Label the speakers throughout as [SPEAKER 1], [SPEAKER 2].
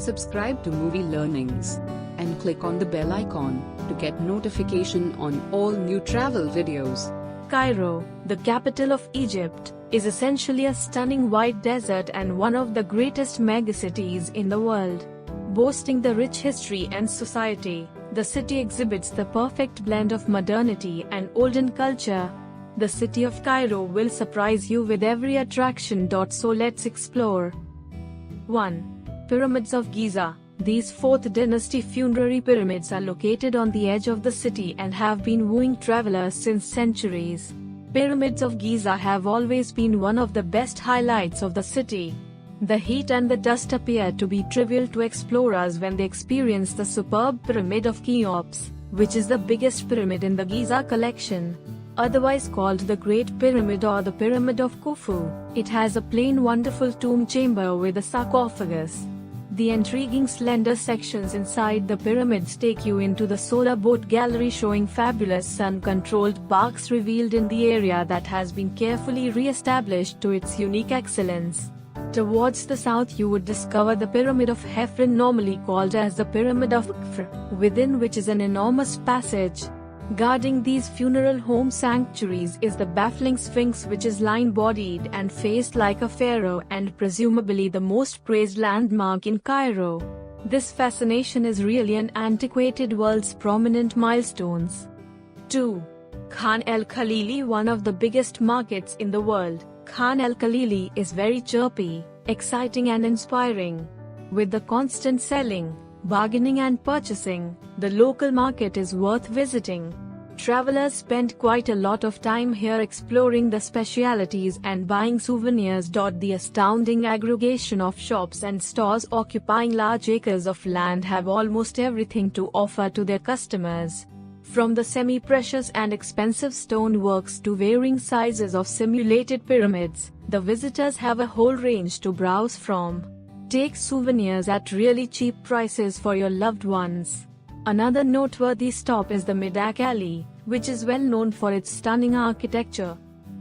[SPEAKER 1] Subscribe to Movie Learnings and click on the bell icon to get notification on all new travel videos.
[SPEAKER 2] Cairo, the capital of Egypt, is essentially a stunning white desert and one of the greatest megacities in the world. Boasting the rich history and society, the city exhibits the perfect blend of modernity and olden culture. The city of Cairo will surprise you with every attraction. So let's explore. 1. Pyramids of Giza. These 4th dynasty funerary pyramids are located on the edge of the city and have been wooing travelers since centuries. Pyramids of Giza have always been one of the best highlights of the city. The heat and the dust appear to be trivial to explorers when they experience the superb Pyramid of Cheops, which is the biggest pyramid in the Giza collection. Otherwise called the Great Pyramid or the Pyramid of Khufu, it has a plain wonderful tomb chamber with a sarcophagus. The intriguing slender sections inside the pyramids take you into the solar boat gallery, showing fabulous sun-controlled parks revealed in the area that has been carefully re-established to its unique excellence. Towards the south you would discover the Pyramid of Khafre, normally called as the Pyramid of Khafre, within which is an enormous passage. Guarding these funeral home sanctuaries is the baffling Sphinx, which is lion-bodied and faced like a pharaoh and presumably the most praised landmark in Cairo. This fascination is really an antiquated world's prominent milestones. 2. Khan el-Khalili. One of the biggest markets in the world, Khan el-Khalili is very chirpy, exciting and inspiring. With the constant selling, bargaining and purchasing, the local market is worth visiting. Travelers spend quite a lot of time here exploring the specialities and buying souvenirs. The astounding aggregation of shops and stores occupying large acres of land have almost everything to offer to their customers. From the semi-precious and expensive stoneworks to varying sizes of simulated pyramids, the visitors have a whole range to browse from. Take souvenirs at really cheap prices for your loved ones. Another noteworthy stop is the Medak Alley, which is well known for its stunning architecture.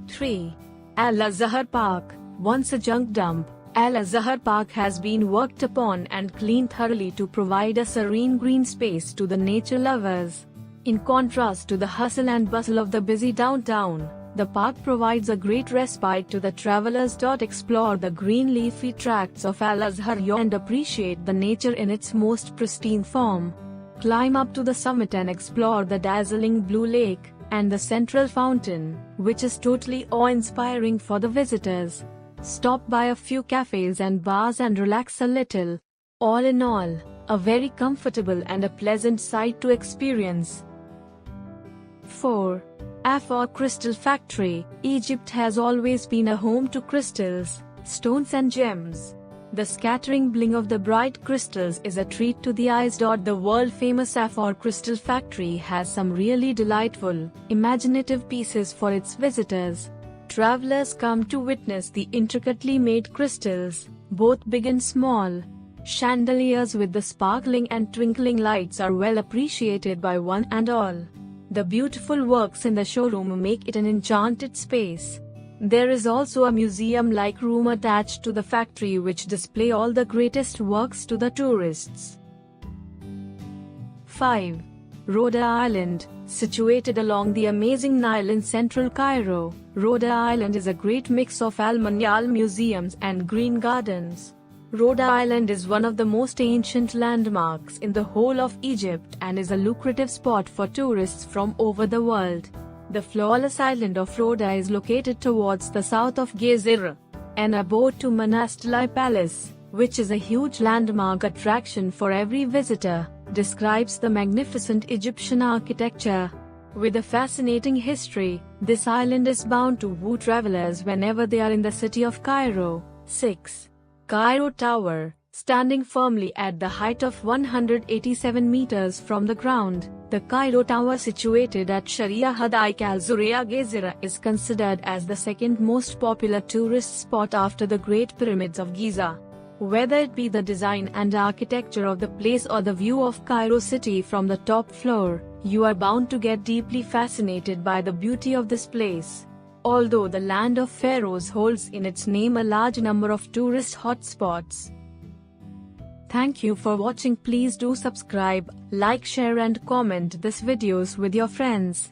[SPEAKER 2] 3. Al-Azhar Park. Once a junk dump, Al-Azhar Park has been worked upon and cleaned thoroughly to provide a serene green space to the nature lovers. In contrast to the hustle and bustle of the busy downtown, the park provides a great respite to the travelers. Explore the green leafy tracts of Al-Azhar and appreciate the nature in its most pristine form. Climb up to the summit and explore the dazzling blue lake and the central fountain, which is totally awe-inspiring for the visitors. Stop by a few cafes and bars and relax a little. All in all, a very comfortable and a pleasant sight to experience. 4. Afar Crystal Factory. Egypt has always been a home to crystals, stones and gems. The scattering bling of the bright crystals is a treat to the eyes. The world-famous Afar Crystal Factory has some really delightful, imaginative pieces for its visitors. Travelers come to witness the intricately made crystals, both big and small. Chandeliers with the sparkling and twinkling lights are well appreciated by one and all. The beautiful works in the showroom make it an enchanted space. There is also a museum-like room attached to the factory which display all the greatest works to the tourists. 5. Rhoda Island. Situated along the amazing Nile in central Cairo, Rhoda Island is a great mix of Al-Manyal museums and green gardens. Rhoda Island is one of the most ancient landmarks in the whole of Egypt and is a lucrative spot for tourists from over the world. The flawless island of Rhoda is located towards the south of Gezira, an abode to Manastilai Palace, which is a huge landmark attraction for every visitor, describes the magnificent Egyptian architecture. With a fascinating history, this island is bound to woo travelers whenever they are in the city of Cairo. 6. Cairo Tower. Standing firmly at the height of 187 meters from the ground, the Cairo Tower, situated at Sharia Hadaiq al-Zuria Gezira, is considered as the second most popular tourist spot after the Great Pyramids of Giza. Whether it be the design and architecture of the place or the view of Cairo city from the top floor, you are bound to get deeply fascinated by the beauty of this place. Although the land of pharaohs holds in its name a large number of tourist hotspots. Thank you for watching. Please do subscribe, like, share and comment this videos with your friends.